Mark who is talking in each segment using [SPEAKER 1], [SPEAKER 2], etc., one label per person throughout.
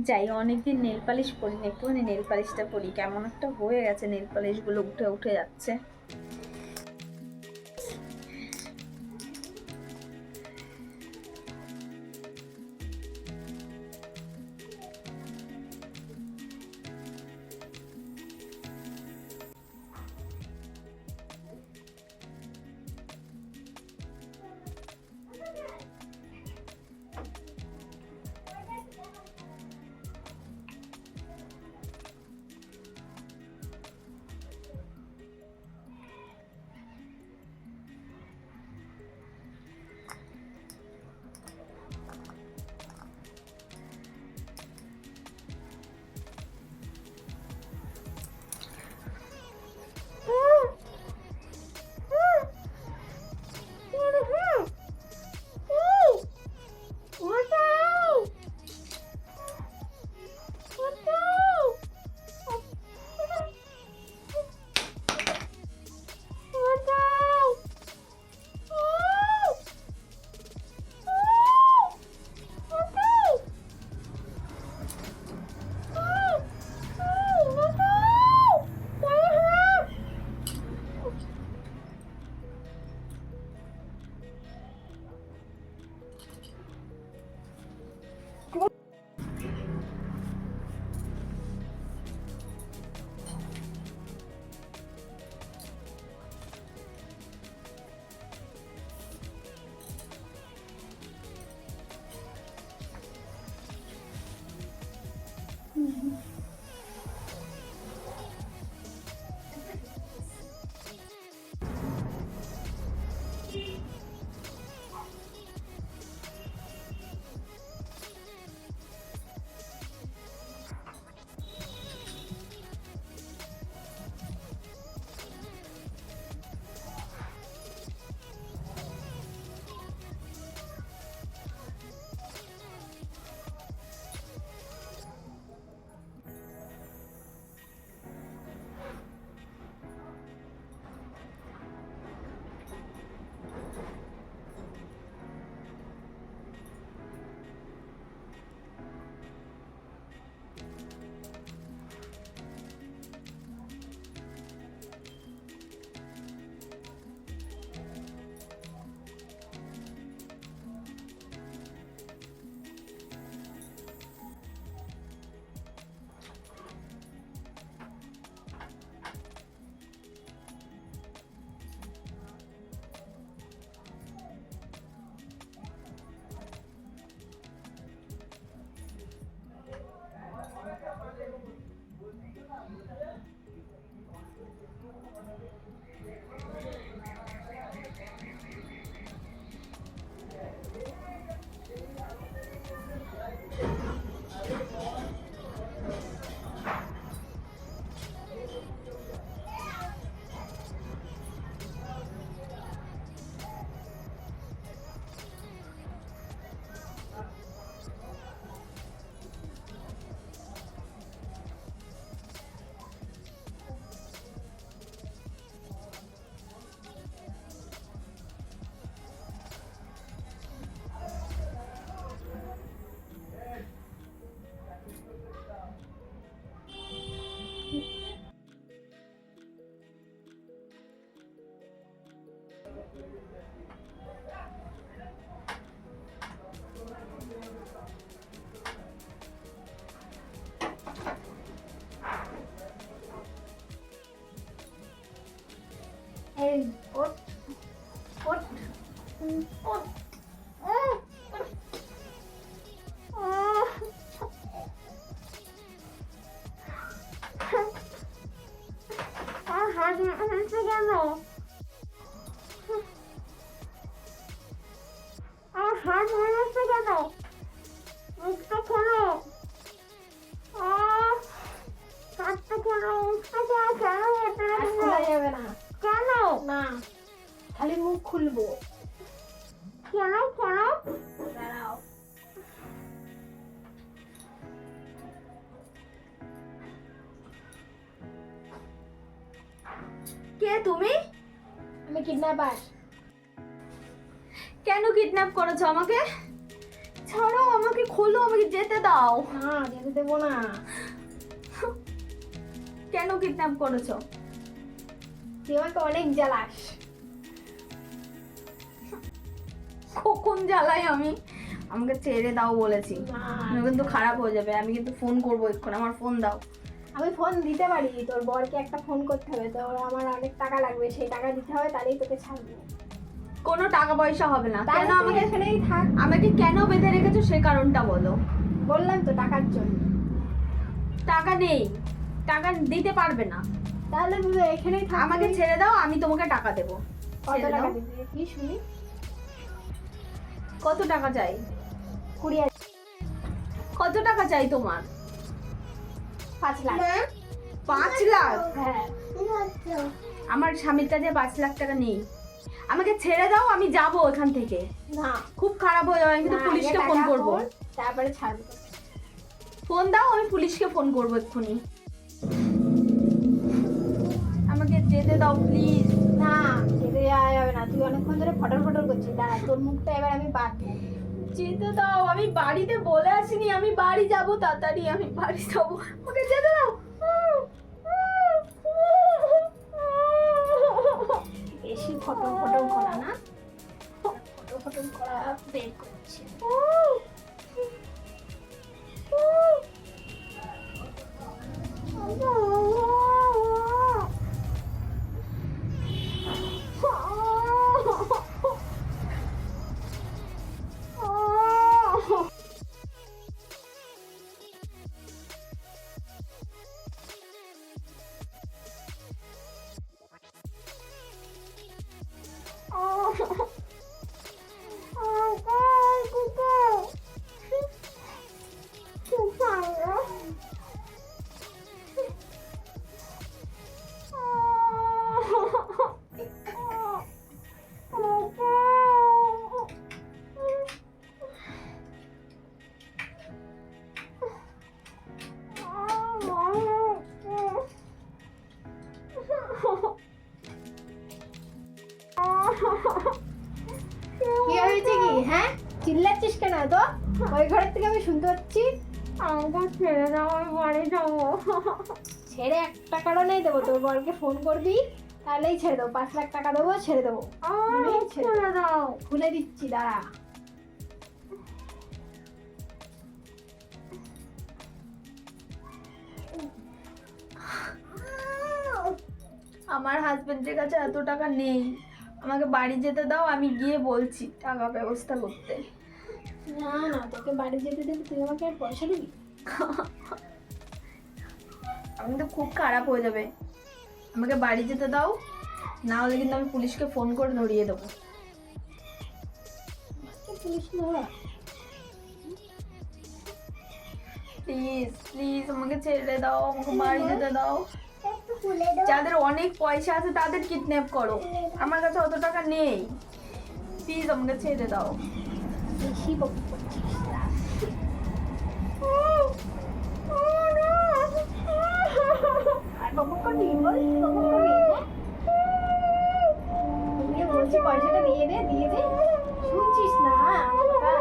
[SPEAKER 1] যাই, অনেকদিন nail polish পরি না, একটুখানি নেল পালিশটা পরি। কেমন একটা হয়ে গেছে, নেল পালিশ গুলো উঠে উঠে যাচ্ছে। এই ওঠ ওঠ ওঠ। হাত মারছে কেন? আমার হাত মারছে কেন? মুখটা খোলো, হাতটা খোলো, মুখটা কেন খোলা যাবে না? কেন না? খালি মুখ খুলবো। কেন কেন? দাঁড়াও। কে তুমি? আমি কিডন্যাপার। কেন কিডন্যাপ করেছো আমাকে? ছাড়ো আমাকে, খোলো, আমাকে যেতে দাও।
[SPEAKER 2] না যেতে দেবো না।
[SPEAKER 1] কেন কিডন্যাপ করেছো?
[SPEAKER 2] তুই আমাকে অনেক জ্বালাস।
[SPEAKER 1] কখন জ্বালাই আমি? আমাকে ছেড়ে দাও বলেছি।
[SPEAKER 2] না,
[SPEAKER 1] আমি কিন্তু খারাপ হয়ে যাবে, আমি কিন্তু ফোন করবো এক্ষুনি, আমার ফোন দাও।
[SPEAKER 2] আমি ফোন দিতে পারি, তোর বরকে একটা ফোন করতে হবে, তোর আমার অনেক টাকা লাগবে, সেই টাকা দিতে হবে, তাহলেই তোকে ছাড়বো।
[SPEAKER 1] কোনো টাকা পয়সা হবে না।
[SPEAKER 2] তাহলে
[SPEAKER 1] কেন
[SPEAKER 2] তুই
[SPEAKER 1] আমাকে,
[SPEAKER 2] এখানেই থাক।
[SPEAKER 1] আমাকে কেন বেঁধে রেখেছো সে কারণটা বলো।
[SPEAKER 2] বললাম তো টাকার জন্য।
[SPEAKER 1] টাকা নেই, টাকা দিতে পারবে না।
[SPEAKER 2] তাহলে তুই এখানেই থাক।
[SPEAKER 1] আমাকে ছেড়ে দাও, আমি তোমাকে টাকা দেবো।
[SPEAKER 2] কত
[SPEAKER 1] ছেড়ে
[SPEAKER 2] টাকা
[SPEAKER 1] দাও।
[SPEAKER 2] দিবি কি শুনি?
[SPEAKER 1] কত টাকা চাই?
[SPEAKER 2] 20,000।
[SPEAKER 1] কত টাকা চাই তোমার?
[SPEAKER 2] 5 লাখ।
[SPEAKER 1] 5 লাখ?
[SPEAKER 2] হ্যাঁ।
[SPEAKER 1] আমার স্বামীর কাছে 5 লাখ টাকা নেই। আমাকে ছেড়ে দাও, আমি যাবো এখান থেকে।
[SPEAKER 2] না,
[SPEAKER 1] খুব খারাপ হয়ে যাবে, আমি কিন্তু
[SPEAKER 2] না,
[SPEAKER 1] পুলিশকে
[SPEAKER 2] আগে
[SPEAKER 1] ফোন
[SPEAKER 2] টাকা
[SPEAKER 1] করবো।
[SPEAKER 2] খোল, তারপরে ছাড়বো তোকে।
[SPEAKER 1] ফোন দাও, আমি পুলিশকে ফোন করবো এক্ষুনি। আমাকে যেতে দাও প্লিজ।
[SPEAKER 2] না যেতে যাওয়া যাবে না, তুই অনেকক্ষণ ধরে ফটর ফটর করছিস। দাঁড়া, তোর মুখটা এবার আমি বাদ দেবো।
[SPEAKER 1] যেতে দাও, আমি বাড়িতে বলে আসিনি আমি বাড়ি যাব, তাড়াতাড়ি আমি বাড়ি যাব, আমাকে যেতে দাও।
[SPEAKER 2] বেশি ফটর ফটর করা না, ফটর ফটর করা বের করছে। কি হয়েছে কি? হ্যাঁ, চিল্লাচ্ছিস কেন তো? ওই ঘরের থেকে আমি শুনতে পাচ্ছি।
[SPEAKER 1] আমাকে ছেড়ে দাও, আমি বাড়ি যাবো।
[SPEAKER 2] ছেড়ে একটা কারণেই দেবো, তোর বরকে ফোন করবি, তাহলেই ছেড়ে দেবো। 5 লাখ টাকা দেবো, ছেড়ে দেবো।
[SPEAKER 1] ছেড়ে দাও।
[SPEAKER 2] খুলে দিচ্ছি, দাঁড়া।
[SPEAKER 1] আমার হাজবেন্ডের কাছে এত টাকা নেই, আমাকে বাড়ি যেতে দাও, আমি গিয়ে বলছি টাকা ব্যবস্থা করতে।
[SPEAKER 2] না না, তোকে বাড়ি যেতে দেবে, তুই আমাকে আর পয়সা দিবি?
[SPEAKER 1] আমি তো খুব খারাপ হয়ে যাবে, আমাকে বাড়ি যেতে দাও, না হলে কিন্তু আমি পুলিশকে ফোন করে ধরিয়ে দেবো।
[SPEAKER 2] পুলিশ ধরা?
[SPEAKER 1] প্লিজ প্লিজ আমাকে ছেড়ে দাও, আমাকে বাড়ি যেতে দাও। যাদের অনেক পয়সা আছে তাদের কিডন্যাপ করো, আমার কাছে অত টাকা নেই। প্লিজ আমাকে ছেড়ে দাও।
[SPEAKER 2] বেশি বকবক করছিস। আর বকবক করবি? বল, বকবক করবি, হ্যাঁ? তুই বলছি পয়সাটা দিয়ে দে, দিয়ে দে। শুনছিস না আমার কথা?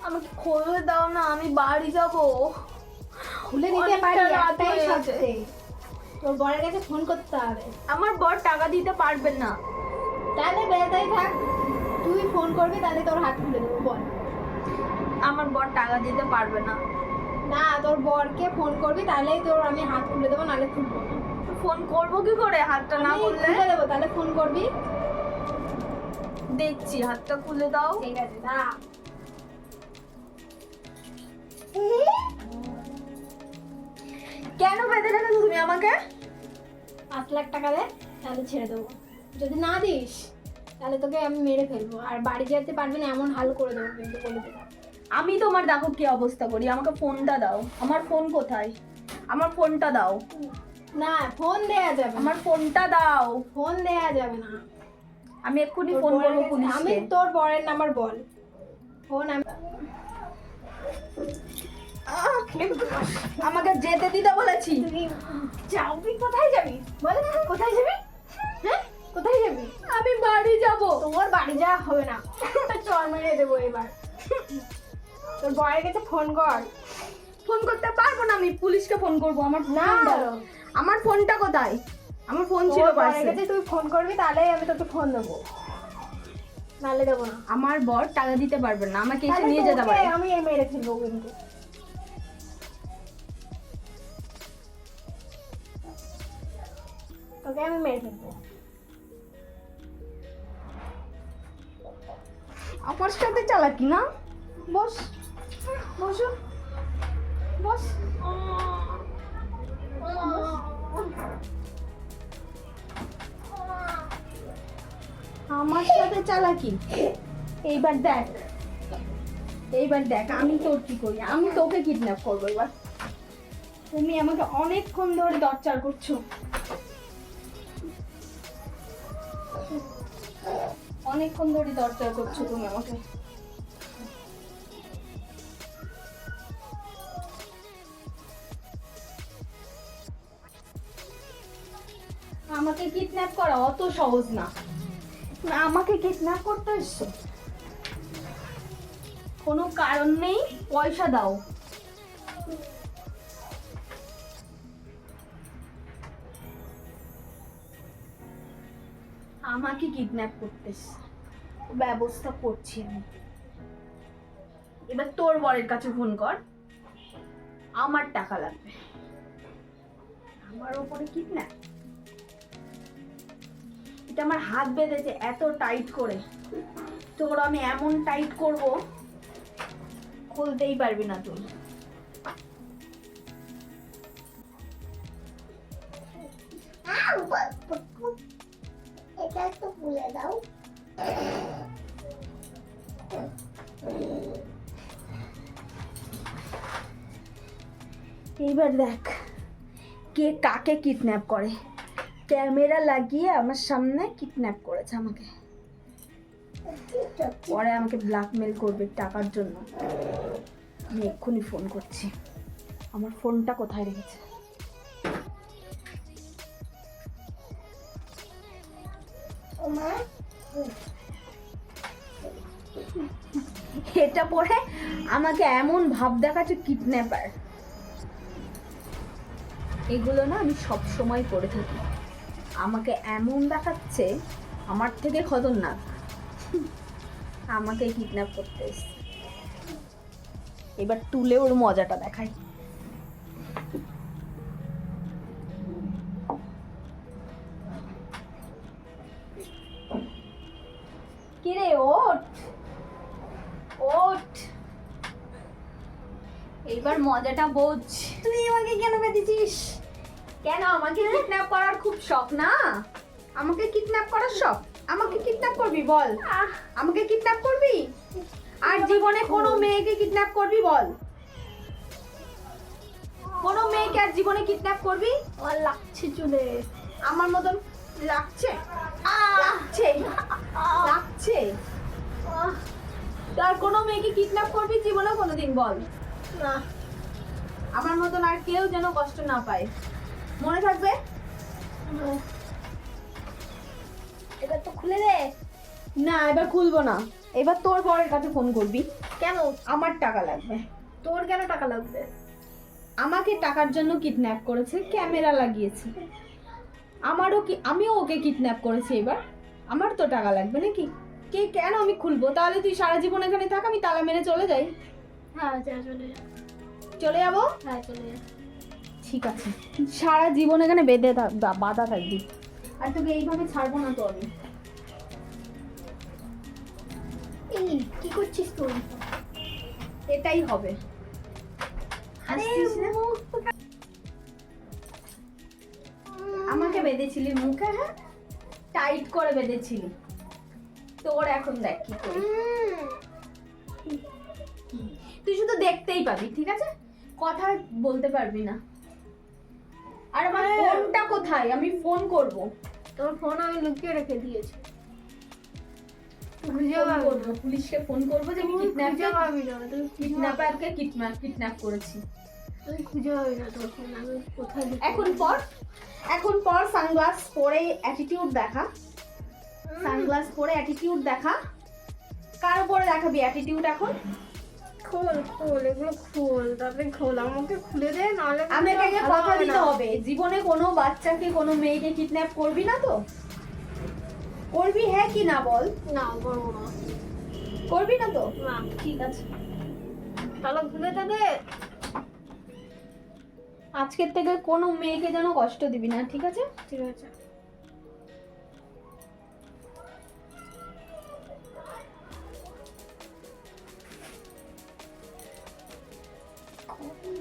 [SPEAKER 1] আমাকে খুলে দাও না, আমি বাড়ি যাব।
[SPEAKER 2] খুলে দিতে
[SPEAKER 1] অনেকটা
[SPEAKER 2] পারি,
[SPEAKER 1] রাত
[SPEAKER 2] একটাই
[SPEAKER 1] হয়ে গেছে।
[SPEAKER 2] সত্যি। তোর বরের কাছে ফোন করতে হবে।
[SPEAKER 1] আমার বর টাকা দিতে পারবে না।
[SPEAKER 2] তাহলে বেড়াতেই থাক, তুই ফোন করবি, তাহলে তোর হাত খুলে দেবো। বল।
[SPEAKER 1] আমার বর টাকা দিতে পারবে না।
[SPEAKER 2] না, তোর বরকে ফোন করবি, তাহলেই তোর আমি হাত খুলে দেবো, নাহলে খুলবো না।
[SPEAKER 1] ফোন করবো কি করে, হাতটা না
[SPEAKER 2] আমি
[SPEAKER 1] খুললে?
[SPEAKER 2] খুলে দেবো, তাহলে ফোন করবি।
[SPEAKER 1] দেখছি, হাতটা খুলে দাও।
[SPEAKER 2] ঠিক আছে, দাঁড়া।
[SPEAKER 1] কেন বেঁধে রেখেছো তুমি আমাকে?
[SPEAKER 2] 5 লাখ টাকা দে, তাহলে ছেড়ে দেবো। যদি না দিস তাহলে তোকে আমি মেরে ফেলবো, আর বাড়ি যেতে পারবি না এমন হাল করে দেবো কিন্তু, বলে দিলাম।
[SPEAKER 1] আমি তোমার দেখো কি অবস্থা করি। আমাকে ফোনটা দাও। আমার ফোন কোথায়? আমার ফোনটা দাও।
[SPEAKER 2] না, ফোন দেয়া যাবে না,
[SPEAKER 1] আমার ফোনটা দাও।
[SPEAKER 2] ফোন দেয়া যাবে না।
[SPEAKER 1] আমি এক্ষুনি
[SPEAKER 2] তোর
[SPEAKER 1] ফোন
[SPEAKER 2] বরের
[SPEAKER 1] করবো
[SPEAKER 2] কাছে- আমি
[SPEAKER 1] পুলিশকে।
[SPEAKER 2] তোর বরের নাম্বার বল। ফোন আমি
[SPEAKER 1] আমাকে যেতে দিতে বলেছি।
[SPEAKER 2] তুই যাবি কোথায় যাবি? বল কোথায় যাবি? হ্যাঁ, কোথায় যাবি?
[SPEAKER 1] আমি বাড়ি যাব।
[SPEAKER 2] তোমার বাড়ি যাওয়া হবে না, একটা চর মেরে দেবো এবার। তোর বরের কাছে ফোন কর।
[SPEAKER 1] ফোন করতে পারবো না, আমি পুলিশকে ফোন করবো। আমার
[SPEAKER 2] না,
[SPEAKER 1] ফোন দাও। আমার ফোনটা কোথায়? আমার ফোন ছিল
[SPEAKER 2] তোর বরের
[SPEAKER 1] পার্সে।
[SPEAKER 2] কাছে তুই ফোন করবি, তাহলে আমি তোকে ফোন দেবো, নাহলে দেবো না।
[SPEAKER 1] আমার বর টাকা দিতে পারবে না, আমাকে এসে
[SPEAKER 2] তাহলে
[SPEAKER 1] নিয়ে যেতে
[SPEAKER 2] তোকে
[SPEAKER 1] পারে।
[SPEAKER 2] আমি মেরে ফেলবো কিন্তু। তোকে আমি মেরে ফেলবো।
[SPEAKER 1] আমার সাথে চালাকি না? বস, বসো, বস। আমার সাথে চালাকি। এইবার দেখ, এইবার দেখ আমি তোর কি করি। আমি তোকে কিডন্যাপ করবো এবার। তুমি আমাকে অনেকক্ষণ ধরে টর্চার করছো। অনেকক্ষণ ধরে টর্চার করছো তুমি আমাকে। আমাকে কিডন্যাপ করা অত সহজ না। না, আমাকে কিডন্যাপ করতে এসছো? কোনো কারণ নেই, পয়সা দাও। আমাকে কিডন্যাপ করতে এসছো। ব্যবস্থা করছি আমি। এবার তোর বরের কাছে ফোন কর। আমার টাকা লাগবে। আমার উপরে কিডন্যাপ? এটা আমার হাত বেঁধেছে এত টাইট করে, তোর আমি এমন টাইট করব খুলতেই পারবি না তুই।
[SPEAKER 2] এটা একটু খুলে দাও।
[SPEAKER 1] এইবার দেখ কে কাকে কিডন্যাপ করে। ক্যামেরা লাগিয়ে আমার সামনে কিডন্যাপ করেছে আমাকে। পরে আমাকে ব্ল্যাকমেল করবে টাকার জন্য। আমি এক্ষুনি ফোন করছি। আমার ফোনটা কোথায় রেখেছে? এটা পরে আমাকে এমন ভাব দেখাচ্ছে কিডন্যাপার। এগুলো না আমি সব সময় করে থাকি। আমাকে এমন দেখাচ্ছে আমার থেকে খতরনাক। আমাকে কিডন্যাপ করতে এসছে। এবার তুলে ওর মজাটা দেখাই। কিরে ওঠ, ওঠ। এইবার মজাটা বোঝ। তুই আমাকে কেন বেঁধেছিস? কেন? আমাকে কিডন্যাপ করার খুব শখ না? আমাকে কিডন্যাপ করার শখ? আমাকে কিডন্যাপ করবি বল? আমাকে কিডন্যাপ করবি? আর জীবনে কোনো মেয়েকে কিডন্যাপ করবি বল? কোনো মেয়েকে আর জীবনে কিডন্যাপ করবি?
[SPEAKER 2] আমার লাগছে চুলে।
[SPEAKER 1] আমার মতন লাগছে? লাগছে? লাগছে? আর কোনো মেয়েকে কিডন্যাপ করবি জীবনে কোনোদিন বল?
[SPEAKER 2] না,
[SPEAKER 1] আমার মতন আর কেউ যেন কষ্ট না পায়, মনে থাকবে?
[SPEAKER 2] এবার তো খুলে দে।
[SPEAKER 1] না, এবার খুলবো না। এবার তোর বরের কাছে ফোন করবি।
[SPEAKER 2] কেন?
[SPEAKER 1] আমার টাকা লাগবে।
[SPEAKER 2] তোর কেন টাকা লাগবে?
[SPEAKER 1] আমাকে টাকার জন্য কিডন্যাপ করেছে, ক্যামেরা লাগিয়েছে। আমিও ওকে কিডন্যাপ করেছি। এবার আমার তো টাকা লাগবে নাকি? কেন আমি খুলবো? তাহলে তুই সারা জীবন এখানে থাক, আমি তালা মেরে চলে যাই।
[SPEAKER 2] হ্যাঁ, চলে যা।
[SPEAKER 1] চলে যাবো?
[SPEAKER 2] হ্যাঁ, চলে যা।
[SPEAKER 1] ঠিক আছে, সারা জীবন এখানে বেঁধে বাধা থাকবি। আর তোকে এইভাবে ছাড়বো না তো আমি।
[SPEAKER 2] এই কি করছিস তুই?
[SPEAKER 1] এটাই হবে।
[SPEAKER 2] আরে
[SPEAKER 1] হাসছিস না? বেঁধেছিলি মুখে, হ্যাঁ টাইট করে বেঁধেছিলি। তোর এখন দেখ কি করি। তুই শুধু দেখতেই পাবি, ঠিক আছে, কথা বলতে পারবি না। আর আমার ফোনটা কোথায়, আমি ফোন করব।
[SPEAKER 2] তোর ফোন আমি লুকিয়ে রেখে দিয়েছি।
[SPEAKER 1] পুলিশকে ফোন করবো যে আমি কিডন্যাপারকে কিডন্যাপ করেছি।
[SPEAKER 2] তুই খুঁজে পাবি না তোর ফোন, আমি কোথায়
[SPEAKER 1] এখন পর সানগ্লাস পরে অ্যাটিটিউড দেখা, সানগ্লাস পরে অ্যাটিটিউড দেখা। কার উপরে দেখাবি অ্যাটিটিউড এখন?
[SPEAKER 2] খোল এগুলো খোল, তারপরে খোল, আমাকে খুলে দে, নাহলে
[SPEAKER 1] আমাকে কথা দিতে হবে, জীবনে কোনো বাচ্চাকে কোনো মেয়েকে কিডন্যাপ করবি না তো? করবি হ্যাঁ কি না বল?
[SPEAKER 2] না করবো না।
[SPEAKER 1] করবি না তো?
[SPEAKER 2] না।
[SPEAKER 1] ঠিক আছে,
[SPEAKER 2] তাহলে খুলে দে।
[SPEAKER 1] আজকের থেকে কোনো মেয়েকে যেন কষ্ট দিবি না, ঠিক আছে?
[SPEAKER 2] ঠিক আছে।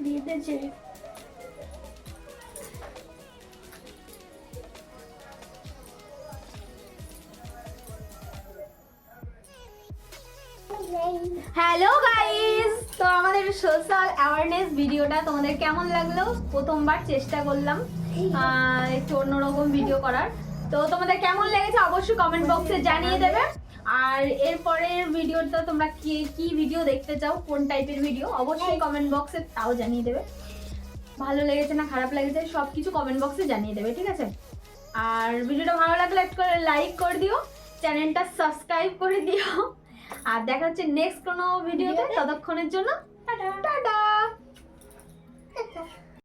[SPEAKER 1] দিতেছে হ্যালো গাইস, তো আমাদের সোশ্যাল অ্যাওয়ারনেস ভিডিওটা তোমাদের কেমন লাগলো? প্রথমবার চেষ্টা করলাম একটু অন্যরকম ভিডিও করার। তো তোমাদের কেমন লেগেছে অবশ্যই কমেন্ট বক্সে জানিয়ে দেবে। আর এরপরের ভিডিওটা তোমরা কি ভিডিও দেখতে চাও, কোন টাইপের ভিডিও, অবশ্যই কমেন্ট বক্সে তাও জানিয়ে দেবে। ভালো লেগেছে না খারাপ লেগেছে সব কিছু কমেন্ট বক্সে জানিয়ে দেবে, ঠিক আছে? আর ভিডিওটা ভালো লাগলে একটু করে লাইক করে দিও, চ্যানেলটা সাবস্ক্রাইব করে দিও। আর দেখা হচ্ছে নেক্সট কোনো ভিডিওতে, ততক্ষণের জন্য টাটা।